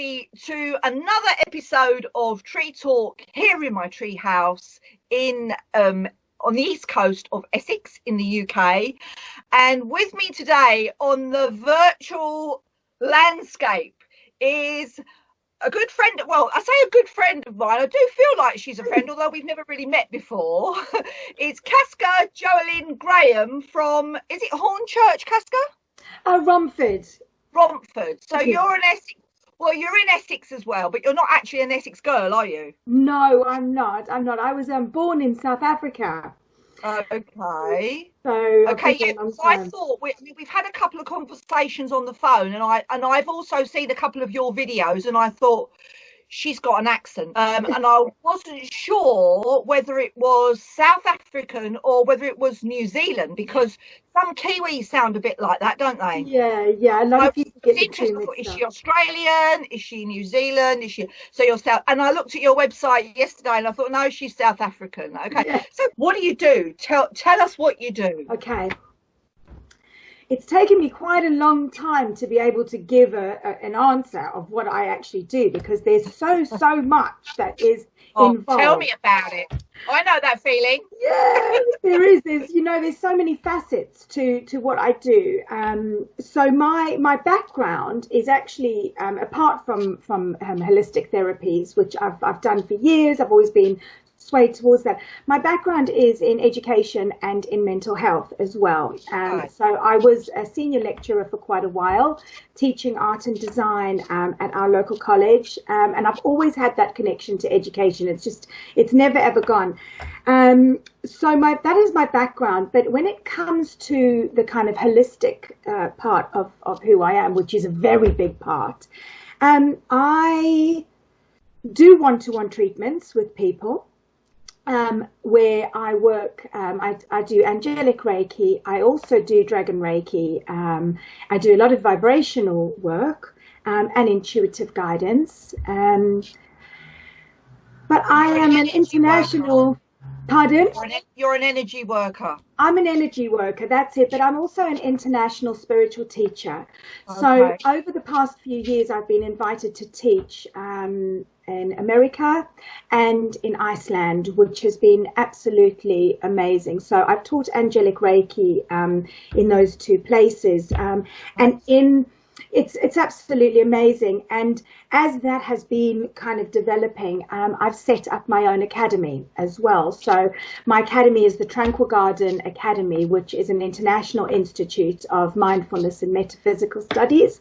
everybody to another episode of Tree Talk here in my tree house in on the east coast of Essex in the UK. And with me today on the virtual landscape is a good friend. Well, I say a good friend of mine. I do feel like she's a friend, although we've never really met before. It's Casca Joeline Graham from, is it Hornchurch, Casca? Romford. Romford. So you're an Essex. Well, you're in Essex as well, but you're not actually an Essex girl, are you? No, I'm not. I was born in South Africa. Okay. So I thought we've had a couple of conversations on the phone, and I've also seen a couple of your videos, and I thought she's got an accent, and I wasn't sure whether it was South African or whether it was New Zealand, because some Kiwis sound a bit like that, don't they? Yeah. A lot of people get the two mixed up. Is she Australian? Is she New Zealand? Is she? So you're South? And I looked at your website yesterday, and I thought, no, she's South African. Okay. Yeah. So what do you do? Tell us what you do. Okay. It's taken me quite a long time to be able to give an answer of what I actually do, because there's so much that is involved. Tell me about it. I know that feeling. Yeah, there is. There's so many facets to what I do. So my background is actually, apart from holistic therapies, which I've done for years, I've always been swayed towards that. My background is in education and in mental health as well. So I was a senior lecturer for quite a while, teaching art and design at our local college. And I've always had that connection to education. It's never, ever gone. So that is my background. But when it comes to the kind of holistic part of who I am, which is a very big part, I do one-to-one treatments with people. Where I work, I do Angelic Reiki. I also do Dragon Reiki. I do a lot of vibrational work and intuitive guidance. But I am an international... Pardon? You're an energy worker. I'm an energy worker, that's it. But I'm also an international spiritual teacher. Okay. So over the past few years, I've been invited to teach in America and in Iceland, which has been absolutely amazing. So I've taught Angelic Reiki in those two places, and it's absolutely amazing. And as that has been kind of developing, I've set up my own academy as well. So my academy is the Tranquil Garden Academy, which is an international institute of mindfulness and metaphysical studies.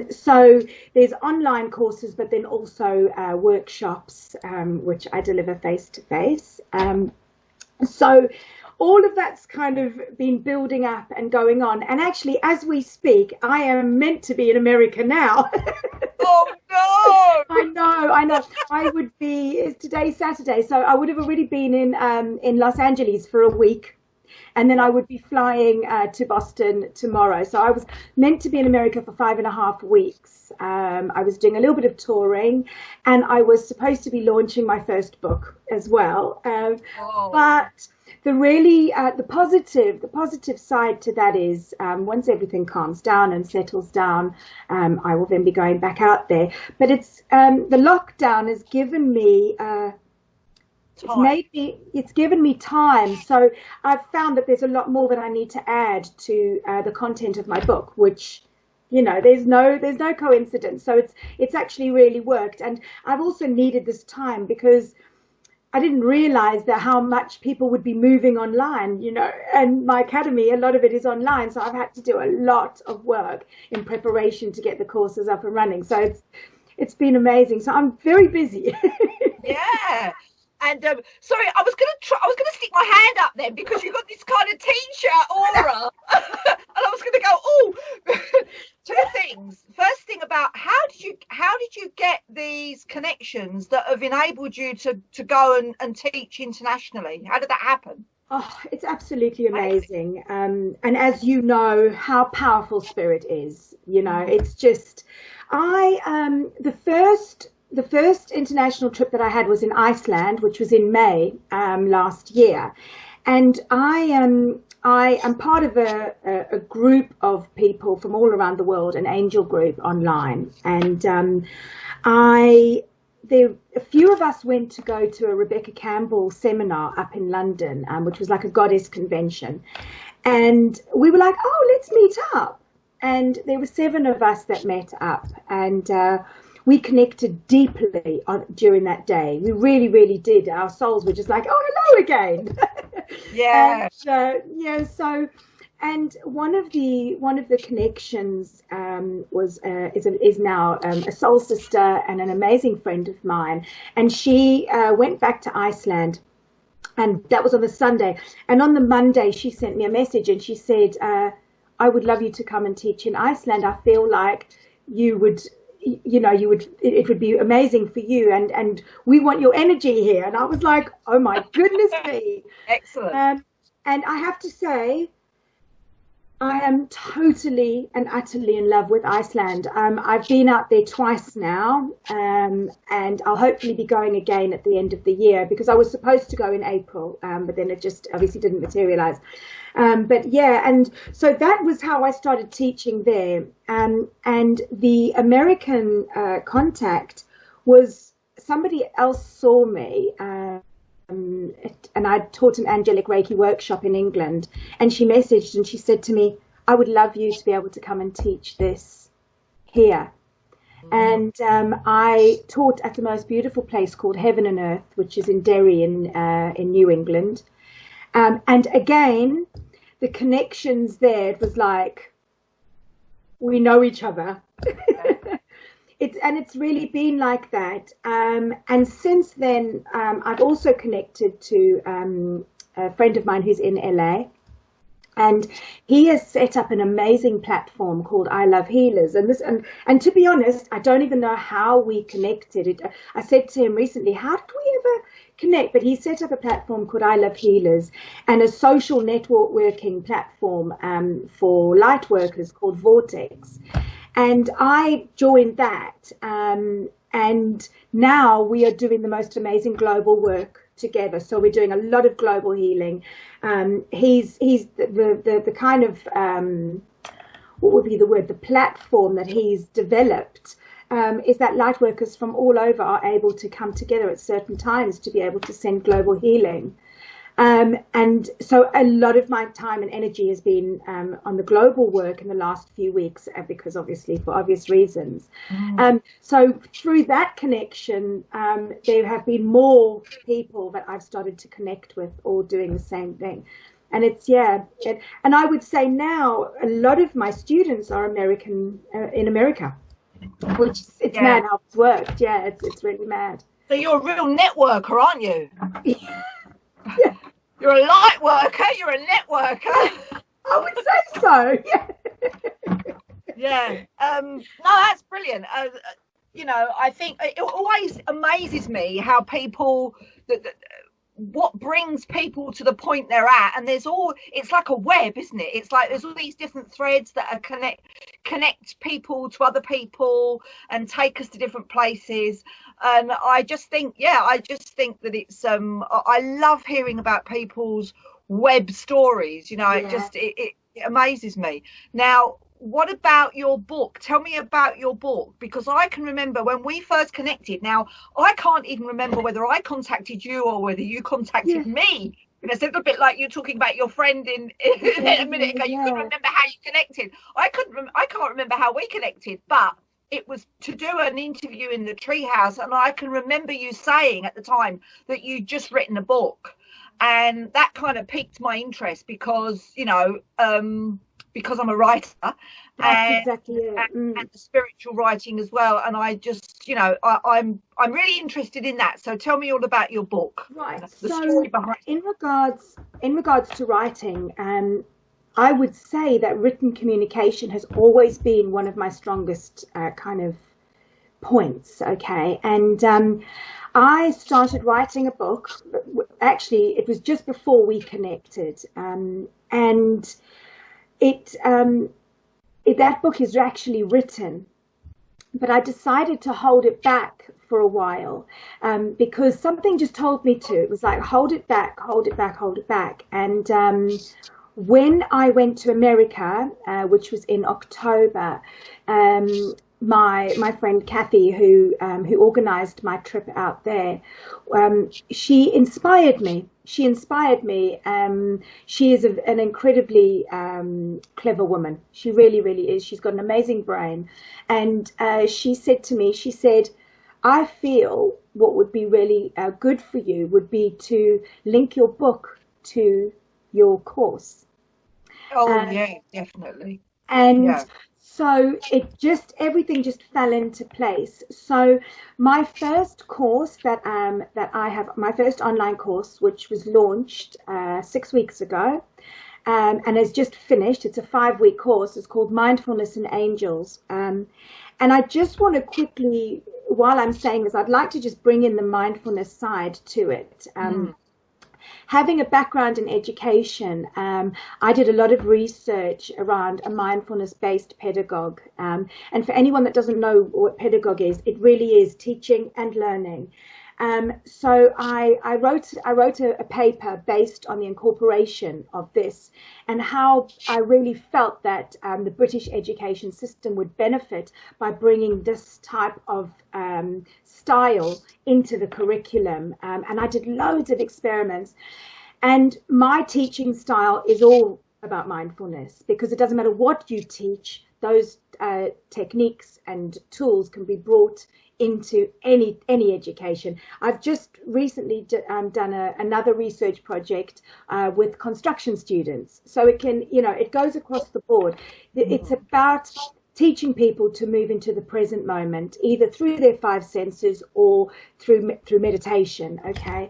So there's online courses, but then also workshops, which I deliver face to face. So all of that's kind of been building up and going on. And actually, as we speak, I am meant to be in America now. Oh, no! I know. I would be, today's Saturday, so I would have already been in Los Angeles for a week. And then I would be flying to Boston tomorrow. So I was meant to be in America for 5.5 weeks. I was doing a little bit of touring, and I was supposed to be launching my first book as well. But the positive side to that is once everything calms down and settles down, I will then be going back out there. But it's the lockdown has given me it's given me time. So I've found that there's a lot more that I need to add to the content of my book, which, there's no coincidence. So it's actually really worked. And I've also needed this time because I didn't realize that how much people would be moving online, and my academy, a lot of it is online. So I've had to do a lot of work in preparation to get the courses up and running. So it's been amazing. So I'm very busy. Yeah. And sorry, I was gonna stick my hand up then, because you got this kind of teacher aura, and I was gonna go, oh, two things. First thing about how did you get these connections that have enabled you to go and teach internationally? How did that happen? Oh, it's absolutely amazing. And as you know, how powerful spirit is. It's just the first international trip that I had was in Iceland, which was in May last year. And I I am part of a group of people from all around the world, an angel group online, and a few of us went to go to a Rebecca Campbell seminar up in London, which was like a goddess convention, and we were like, oh, let's meet up, and there were 7 of us that met up, and we connected deeply during that day. We really, really did. Our souls were just like, oh, hello again. Yeah. And, so, and one of the connections is now a soul sister and an amazing friend of mine. And she went back to Iceland. And that was on the Sunday. And on the Monday, she sent me a message and she said, I would love you to come and teach in Iceland. I feel like it would be amazing for you. And we want your energy here. And I was like, oh, my goodness me. Excellent. And I have to say, I am totally and utterly in love with Iceland. I've been out there twice now, and I'll hopefully be going again at the end of the year, because I was supposed to go in April, but then it just obviously didn't materialize. And so that was how I started teaching there. And the American contact was somebody else saw me. And I taught an Angelic Reiki workshop in England, and she messaged and she said to me, I would love you to be able to come and teach this here. And I taught at the most beautiful place called Heaven and Earth, which is in Derry in New England. And again, the connections there, it was like, we know each other. It's really been like that. And since then, I've also connected to a friend of mine who's in LA. And he has set up an amazing platform called I Love Healers. And to be honest, I don't even know how we connected. I said to him recently, how did we ever connect? But he set up a platform called I Love Healers and a social networking platform for light workers called Vortex. And I joined that, and now we are doing the most amazing global work together. So we're doing a lot of global healing. He's the kind of, what would be the word, the platform that he's developed is that light workers from all over are able to come together at certain times to be able to send global healing. And so a lot of my time and energy has been on the global work in the last few weeks, because obviously for obvious reasons. So through that connection, there have been more people that I've started to connect with, all doing the same thing. And and I would say now a lot of my students are American, in America, which it's mad how it's worked. Yeah, it's really mad. So you're a real networker, aren't you? Yeah. You're a light worker, you're a networker. I would say so, yeah. Yeah. No, that's brilliant. I think it always amazes me how people, what brings people to the point they're at, and it's like a web, isn't it? It's like there's all these different threads that are connect people to other people and take us to different places. And I just think that it's I love hearing about people's web stories. It amazes me. Now, what about your book? Tell me about your book, because I can remember when we first connected. Now, I can't even remember whether I contacted you or whether you contacted me. And it's a little bit like you talking about your friend in a minute ago. You couldn't remember how you connected. I can't remember how we connected, but it was to do an interview in the Treehouse, and I can remember you saying at the time that you'd just written a book, and that kind of piqued my interest because because I'm a writer, and the spiritual writing as well, and I just I'm really interested in that. So tell me all about your book. Right. The story behind it. In regards to writing, I would say that written communication has always been one of my strongest kind of points. Okay, and I started writing a book. Actually, it was just before we connected, and that book is actually written, but I decided to hold it back for a while because something just told me to. It was like, hold it back, hold it back, hold it back. And when I went to America, which was in October, my friend Kathy, who organised my trip out there, she inspired me. She inspired me. She is an incredibly clever woman. She really, really is. She's got an amazing brain. And she said to me, she said, I feel what would be really good for you would be to link your book to your course. Oh, yeah, definitely. And Yeah. so everything just fell into place. So my first course that I have, my first online course, which was launched 6 weeks ago, and has just finished. It's a 5-week course. It's called Mindfulness and Angels. And I just want to quickly, while I'm saying this, I'd like to just bring in the mindfulness side to it. Having a background in education, I did a lot of research around a mindfulness-based pedagogue. And for anyone that doesn't know what pedagogue is, it really is teaching and learning. So I wrote a paper based on the incorporation of this and how I really felt that the British education system would benefit by bringing this type of style into the curriculum. And I did loads of experiments. And my teaching style is all about mindfulness, because it doesn't matter what you teach, those techniques and tools can be brought into any education. I've just recently done another research project with construction students. So it can, it goes across the board. It's about teaching people to move into the present moment, either through their 5 senses or through meditation. Okay.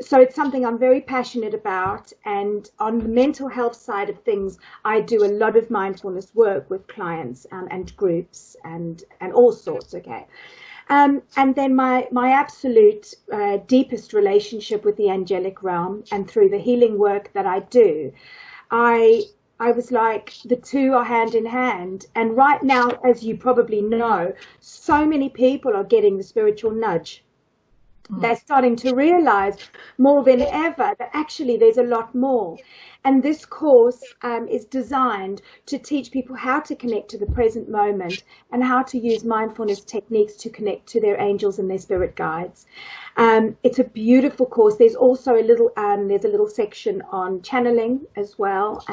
So it's something I'm very passionate about. And on the mental health side of things, I do a lot of mindfulness work with clients and groups and all sorts. Okay. And then my absolute deepest relationship with the angelic realm, and through the healing work that I do, I was like, the two are hand in hand. And right now, as you probably know, so many people are getting the spiritual nudge. They're starting to realize more than ever that actually there's a lot more. And this course is designed to teach people how to connect to the present moment and how to use mindfulness techniques to connect to their angels and their spirit guides. It's a beautiful course. There's also a little section on channeling as well.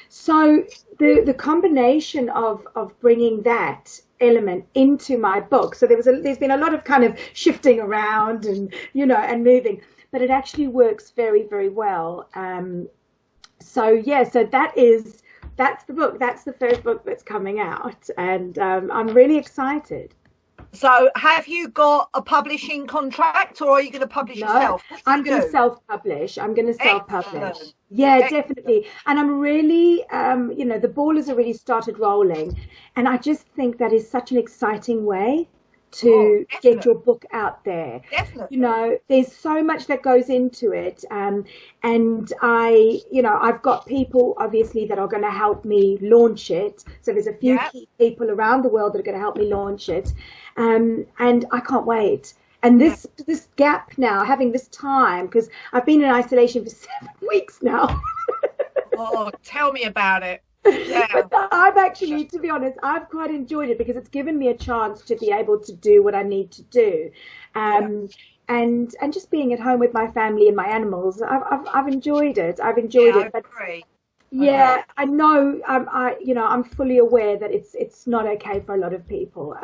So the combination of bringing that element into my book. So there's been a lot of kind of shifting around and moving, but it actually works very, very well. So that's the book. That's the first book that's coming out, and I'm really excited. So have you got a publishing contract, or are you going to publish yourself? I'm going to self-publish. Yeah, definitely. And I'm really, the ball has already started rolling. And I just think that is such an exciting way to get your book out there. Definitely. There's so much that goes into it. And I've got people obviously that are going to help me launch it. So there's a few key people around the world that are going to help me launch it. And I can't wait. And this gap now, having this time, because I've been in isolation for 7 weeks now. Oh, tell me about it. Yeah. But I've actually, to be honest, I've quite enjoyed it because it's given me a chance to be able to do what I need to do. And just being at home with my family and my animals, I've enjoyed it. I've enjoyed it. I agree. Yeah, I know. I'm fully aware that it's not okay for a lot of people.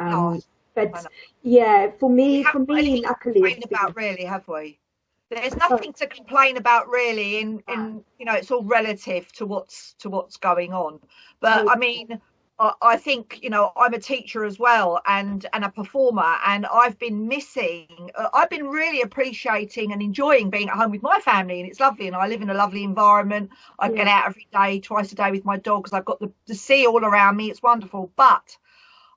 But yeah, for me, luckily, complain about really, have we? There's nothing to complain about really. In it's all relative to what's going on. But I mean, I think I'm a teacher as well and a performer, and I've been really appreciating and enjoying being at home with my family, and it's lovely, and I live in a lovely environment. I get out every day, twice a day with my dog, because I've got the sea all around me. It's wonderful, but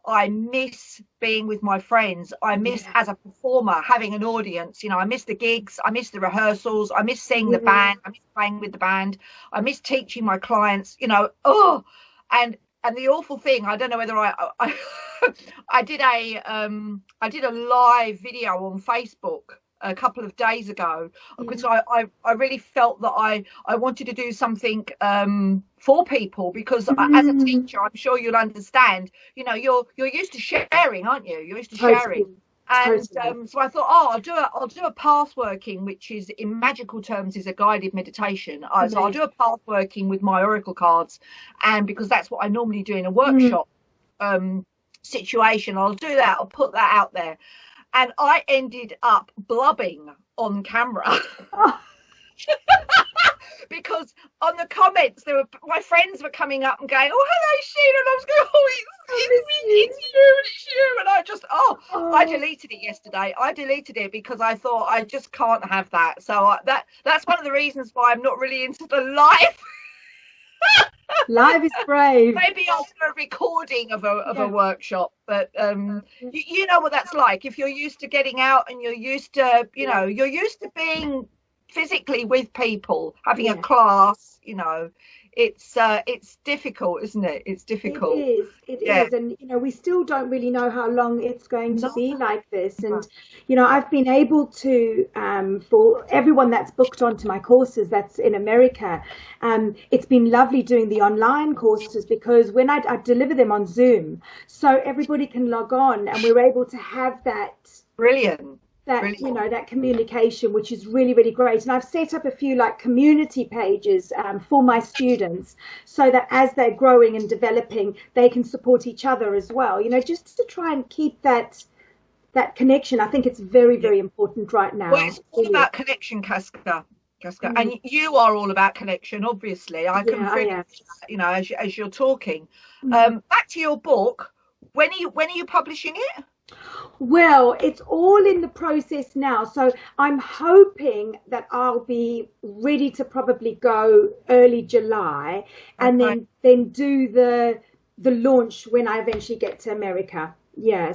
I miss being with my friends. I miss as a performer having an audience. I miss the gigs. I miss the rehearsals. I miss seeing the band. I miss playing with the band. I miss teaching my clients. And the awful thing, I don't know whether I did a live video on Facebook a couple of days ago, because I really felt that I wanted to do something for people, because as a teacher, I'm sure you'll understand, you know, you're used to sharing, aren't you? You're used to sharing. And so I thought, I'll do a path working, which is, in magical terms, is a guided meditation. So I'll do a path working with my oracle cards, and because that's what I normally do in a workshop situation, I'll do that. I'll put that out there. And I ended up blubbing on camera. Because on the comments, my friends were coming up and going, "Oh, hello, Sheena," and I was going, "Oh, it's you," and I deleted it yesterday. I deleted it because I thought I just can't have that. So that's one of the reasons why I'm not really into the live. Live is brave. Maybe I'll do a recording of a workshop, but you know what that's like. If you're used to getting out and you're used to, you're used to being physically with people, having a class, you know, it's difficult, isn't it? It's difficult. It is, and we still don't really know how long it's going to be like this. And I've been able to, for everyone that's booked onto my courses that's in America, it's been lovely doing the online courses, because when I deliver them on Zoom, so everybody can log on, and we're able to have that that communication, which is really, really great. And I've set up a few like community pages for my students, so that as they're growing and developing, they can support each other as well, just to try and keep that connection. I think it's very, very important right now. Well, it's all about connection, Casca. And you are all about connection, obviously. I can feel as you're talking. Back to your book. When are you publishing it? Well, it's all in the process now, so I'm hoping that I'll be ready to probably go early July, and then do the launch when I eventually get to America.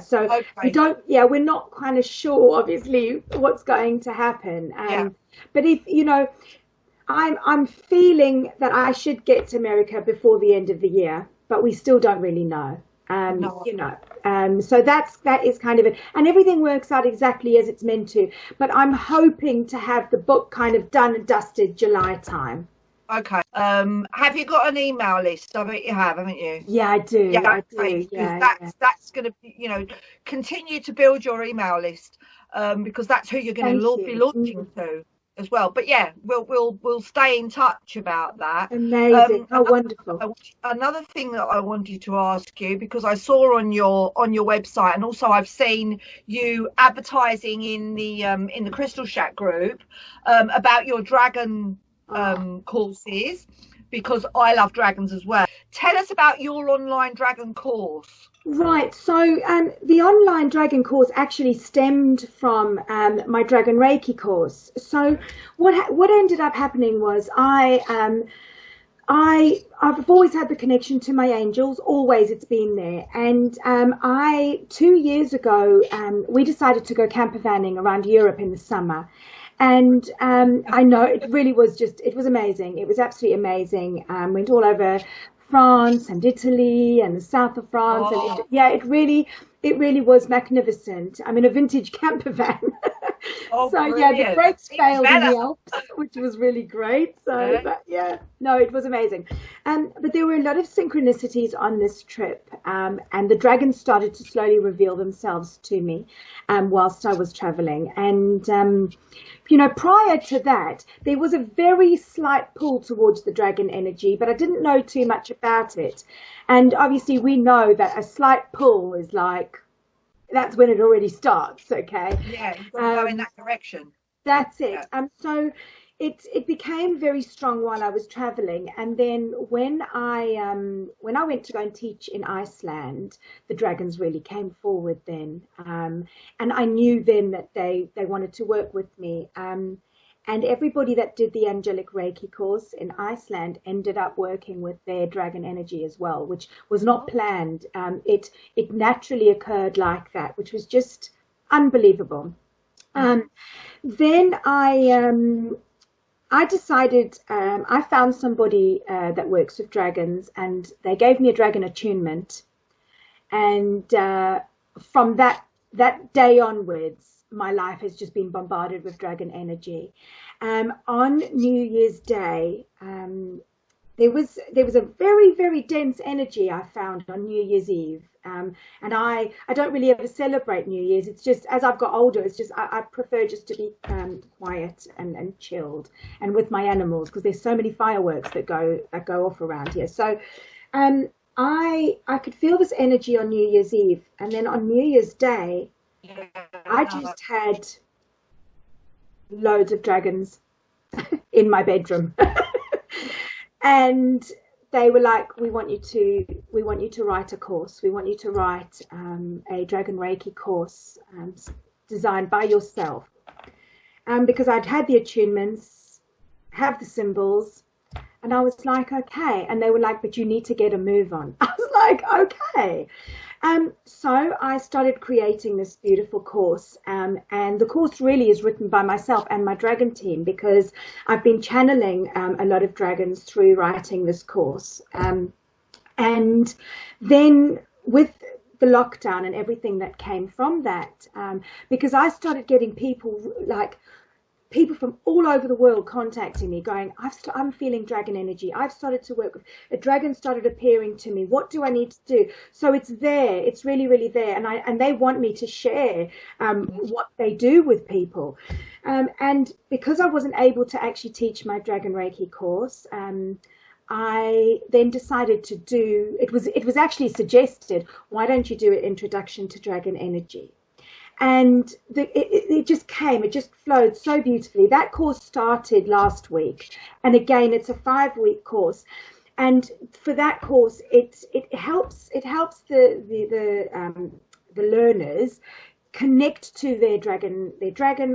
So we're not kind of sure, obviously, what's going to happen. But if I'm feeling that I should get to America before the end of the year, but we still don't really know. So that is kind of it, and everything works out exactly as it's meant to. But I'm hoping to have the book kind of done and dusted July time. Okay. Have you got an email list? I bet you have, haven't you? Yeah, I do. Yeah, I do. That's going to, continue to build your email list, because that's who you're going to be launching to as well. But we'll stay in touch about that. Amazing. Wonderful. Another thing that I wanted to ask you, because I saw on your website, and also I've seen you advertising in the Crystal Shack group about your dragon courses, because I love dragons as well. Tell us about your online dragon course. Right, so the online dragon course actually stemmed from my Dragon Reiki course. So what ended up happening was I've always had the connection to my angels, always, it's been there. And 2 years ago, we decided to go camper vanning around Europe in the summer. And I know it really was it was amazing. It was absolutely amazing. Went all over France and Italy and the south of France. And it really was magnificent. I'm in a vintage camper van. So brilliant. The brakes failed in the Alps, which was really great. So it was amazing. But there were a lot of synchronicities on this trip, and the dragons started to slowly reveal themselves to me whilst I was traveling. And prior to that, there was a very slight pull towards the dragon energy, but I didn't know too much about it. And obviously we know that a slight pull is like, that's when it already starts, okay? Yeah, you've got to go in that direction. That's it. So it became very strong while I was traveling, and then when I went to go and teach in Iceland, the dragons really came forward then, and I knew then that they wanted to work with me. And everybody that did the Angelic Reiki course in Iceland ended up working with their dragon energy as well, which was not planned. It naturally occurred like that, which was just unbelievable. Then I decided, I found somebody that works with dragons, and they gave me a dragon attunement. And from that day onwards, my life has just been bombarded with dragon energy. On New Year's Day, there was a very, very dense energy I found on New Year's Eve. And I don't really ever celebrate New Year's. It's just, as I've got older, it's just I prefer just to be quiet and chilled, and with my animals, because there's so many fireworks that go off around here. So I could feel this energy on New Year's Eve, and then on New Year's Day, I just had loads of dragons in my bedroom. And they were like, we want you to write a course. We want you to write a Dragon Reiki course designed by yourself. Because I'd had the attunements, have the symbols, and I was like, okay. And they were like, but you need to get a move on. I was like, okay. So I started creating this beautiful course, and the course really is written by myself and my dragon team, because I've been channeling a lot of dragons through writing this course. And then with the lockdown and everything that came from that, because I started getting people from all over the world contacting me going, I'm feeling dragon energy. I've started to work with a dragon, started appearing to me. What do I need to do? So it's there. It's really, really there. And they want me to share what they do with people. And because I wasn't able to actually teach my Dragon Reiki course, I then decided to do, it was actually suggested, why don't you do an introduction to dragon energy? And it just came, it just flowed so beautifully. That course started last week. And again, it's a 5-week course. And for that course, it helps the learners connect to their dragon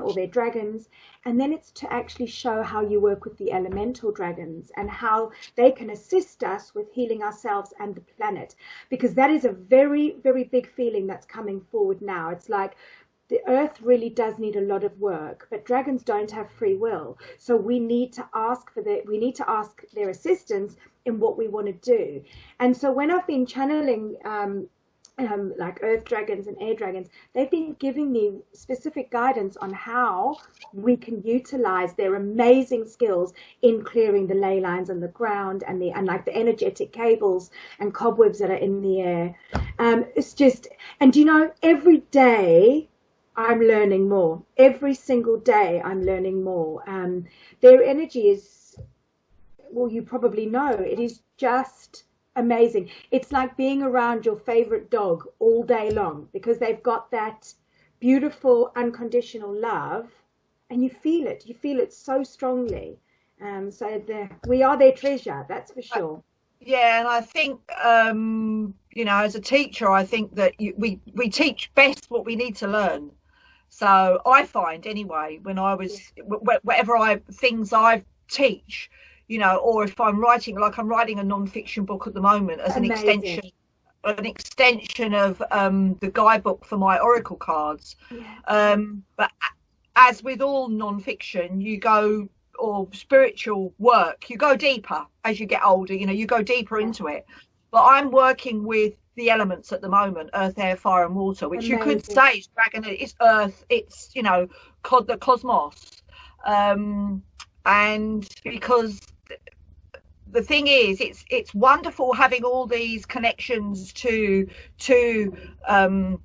or their dragons. And then it's to actually show how you work with the elemental dragons and how they can assist us with healing ourselves and the planet, because that is a very, very big feeling that's coming forward now. It's like the earth really does need a lot of work, but dragons don't have free will. So we need to ask their assistance in what we want to do. And so when I've been channeling like earth dragons and air dragons, they've been giving me specific guidance on how we can utilize their amazing skills in clearing the ley lines on the ground and like the energetic cables and cobwebs that are in the air. It's just, and you know, every day I'm learning more. Every single day I'm learning more. Their energy is, well, you probably know, it is just amazing. It's like being around your favorite dog all day long, because they've got that beautiful unconditional love, and you feel it so strongly. So we are their treasure, that's for sure. Yeah, and I think you know, as a teacher, I think that we teach best what we need to learn. So I find anyway, when I was whatever things I teach, you know, or if I'm writing, like I'm writing a non-fiction book at the moment as Amazing. an extension of the guidebook for my oracle cards. Yeah. But as with all non-fiction, you go, or spiritual work, you go deeper as you get older, you know, you go deeper into it. But I'm working with the elements at the moment, earth, air, fire and water, which Amazing. You could say is dragon, it's earth, it's, you know, the cosmos. And because the thing is, it's wonderful having all these connections to you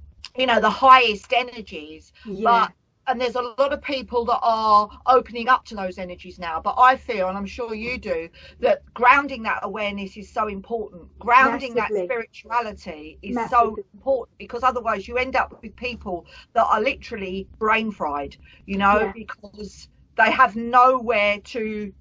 know, the highest energies. Yeah. And there's a lot of people that are opening up to those energies now. But I feel, and I'm sure you do, that grounding that awareness is so important. Grounding Massively. that spirituality is Massively. so important, because otherwise you end up with people that are literally brain fried, you know, because they have nowhere to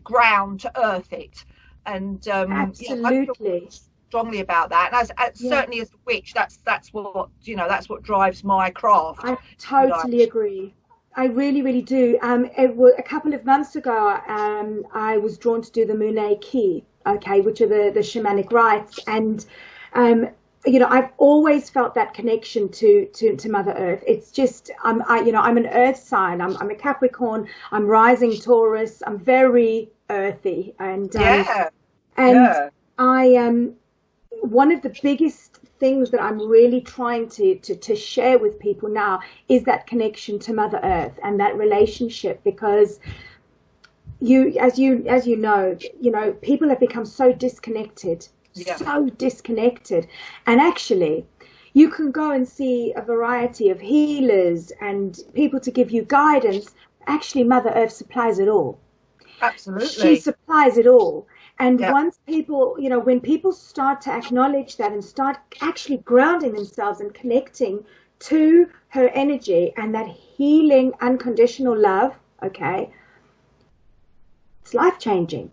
ground, to earth it. And absolutely. I feel strongly about that, and as certainly as a witch, that's what, you know, that's what drives my craft. I totally agree. I really, really do. A couple of months ago, I was drawn to do the Mune Ki, which are the shamanic rites, and you know, I've always felt that connection to Mother Earth. It's just, I'm an Earth sign. I'm a Capricorn. I'm rising Taurus. I'm very earthy, and I one of the biggest things that I'm really trying to share with people now is that connection to Mother Earth and that relationship, because as you know, people have become so disconnected, so disconnected. And actually, you can go and see a variety of healers and people to give you guidance. Actually, Mother Earth supplies it all. Absolutely. She supplies it all. And once people, when people start to acknowledge that and start actually grounding themselves and connecting to her energy and that healing, unconditional love, okay, it's life-changing.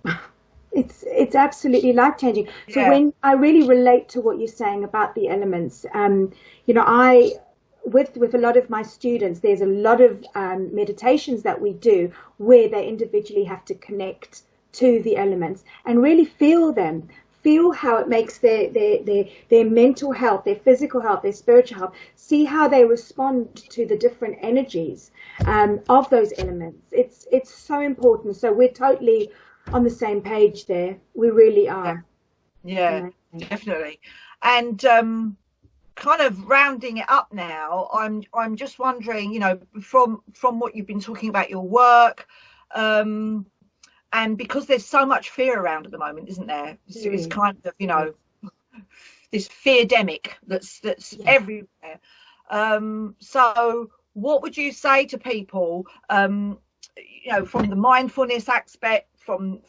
It's absolutely life-changing. So when I really relate to what you're saying about the elements, I, with a lot of my students, there's a lot of meditations that we do where they individually have to connect to the elements and really feel them, feel how it makes their mental health, their physical health, their spiritual health, see how they respond to the different energies of those elements. It's so important. So we're totally on the same page there. We really are. Yeah, definitely. And kind of rounding it up now, I'm just wondering, from what you've been talking about your work, and because there's so much fear around at the moment, isn't there? It's kind of, this fear-demic that's everywhere. So what would you say to people, from the mindfulness aspect, from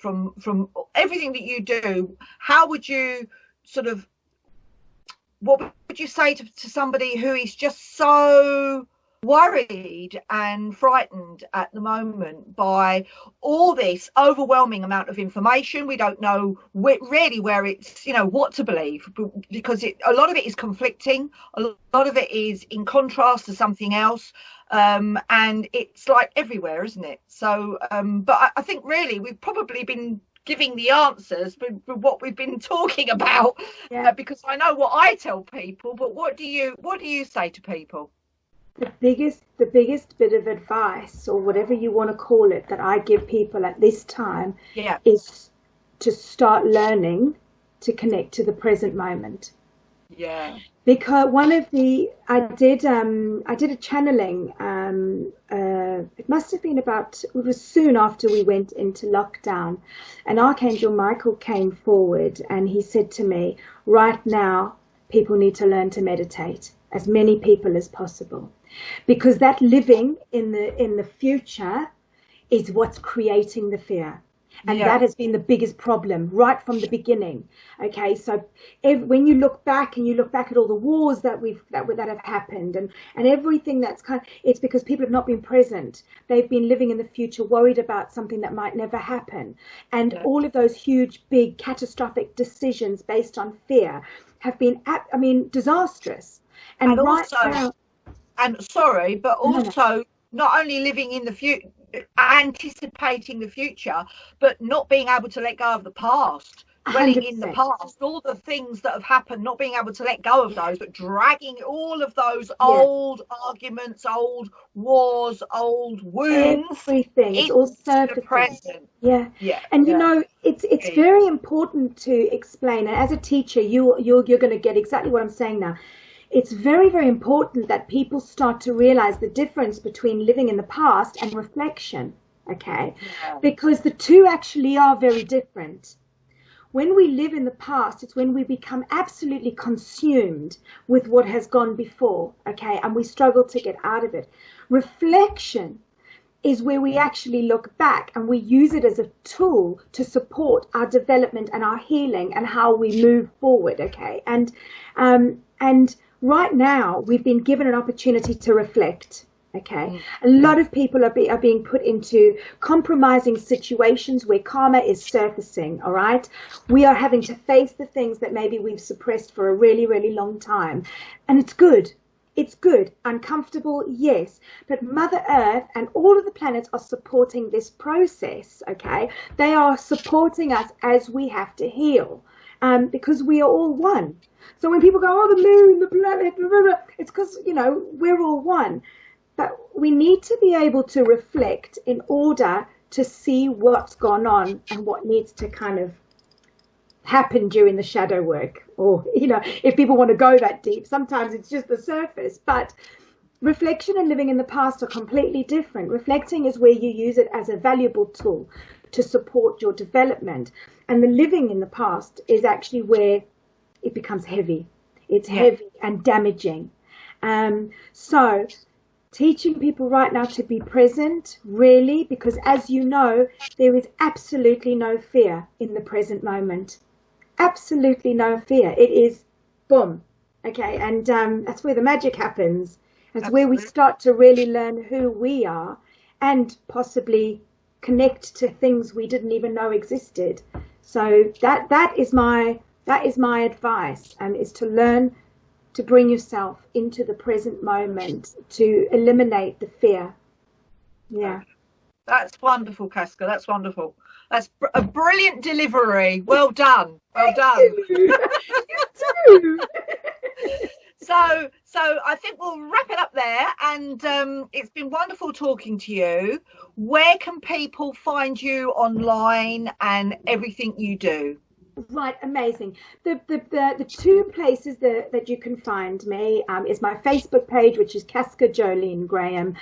everything that you do, how would you what would you say to somebody who is just so worried and frightened at the moment by all this overwhelming amount of information? We don't know really where it's, what to believe, because a lot of it is conflicting, a lot of it is in contrast to something else, and it's like everywhere, isn't it? So but I think really we've probably been giving the answers for what we've been talking about, because I know what I tell people, but what do you say to people? The biggest bit of advice, or whatever you want to call it, that I give people at this time is to start learning to connect to the present moment. Yeah. Because I did a channeling. It must have been it was soon after we went into lockdown, and Archangel Michael came forward and he said to me, right now, people need to learn to meditate, as many people as possible, because that living in the future is what's creating the fear. And that has been the biggest problem right from the beginning. Okay, so when you look back at all the wars that have happened and everything that's it's because people have not been present. They've been living in the future, worried about something that might never happen. And all of those huge, big, catastrophic decisions based on fear have been, disastrous. And right now, and sorry, but also not only living in the future, anticipating the future, but not being able to let go of the past, dwelling in the past, all the things that have happened, not being able to let go of those, but dragging all of those old arguments, old wars, old wounds, everything. It's all present. And it's very important to explain, and as a teacher you're going to get exactly what I'm saying now. It's very, very important that people start to realize the difference between living in the past and reflection, okay? Because the two actually are very different. When we live in the past, it's when we become absolutely consumed with what has gone before, okay? And we struggle to get out of it. Reflection is where we actually look back and we use it as a tool to support our development and our healing and how we move forward, okay? And right now, we've been given an opportunity to reflect, okay? A lot of people are being put into compromising situations where karma is surfacing, all right? We are having to face the things that maybe we've suppressed for a really, really long time. And it's good. It's good. Uncomfortable, yes. But Mother Earth and all of the planets are supporting this process, okay? They are supporting us as we have to heal, because we are all one. So when people go, oh, the moon, the planet, blah, blah, blah, it's because, we're all one. But we need to be able to reflect in order to see what's gone on and what needs to kind of happen during the shadow work, or, you know, if people want to go that deep, sometimes it's just the surface. But reflection and living in the past are completely different. Reflecting is where you use it as a valuable tool to support your development. And the living in the past is actually where it becomes heavy. It's heavy and damaging. So teaching people right now to be present, really, because as you know, there is absolutely no fear in the present moment. Absolutely no fear. It is boom. Okay. And that's where the magic happens. It's where we start to really learn who we are and possibly connect to things we didn't even know existed. So that is my advice, and is to learn to bring yourself into the present moment, to eliminate the fear. Yeah. That's wonderful, Casca. That's wonderful. That's a brilliant delivery. Well done. Well done. You too. So I think we'll wrap it up there. And it's been wonderful talking to you. Where can people find you online and everything you do? Right, amazing. The two places that you can find me is my Facebook page, which is Casca Joeline Graham.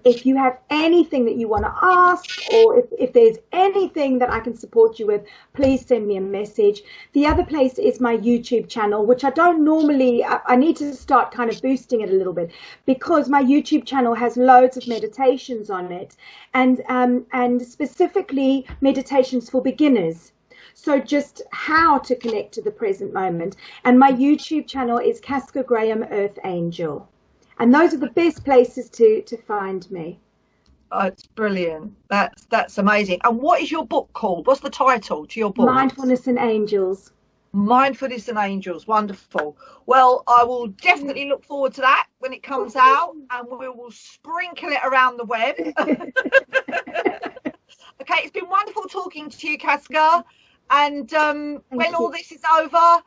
If you have anything that you want to ask, or if there's anything that I can support you with, please send me a message. The other place is my YouTube channel, which I don't normally, I need to start kind of boosting it a little bit, because my YouTube channel has loads of meditations on it, and specifically meditations for beginners. So just how to connect to the present moment. And my YouTube channel is Casca Graham Earth Angel. And those are the best places to find me. Oh, it's brilliant. That's amazing. And what is your book called? What's the title to your book? Mindfulness and Angels. Mindfulness and Angels. Wonderful. Well, I will definitely look forward to that when it comes out, and we will sprinkle it around the web. Okay, it's been wonderful talking to you, Casca. And when all this is over,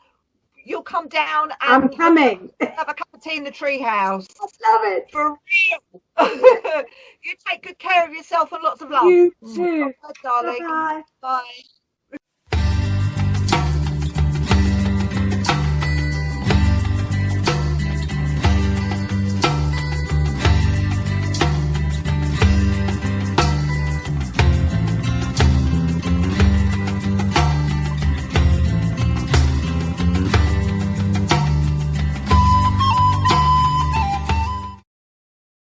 you'll come down and I'm coming. Have a cup of tea in the treehouse. I love it. For real. You take good care of yourself and lots of love. You too. Bye, darling. Bye. Bye.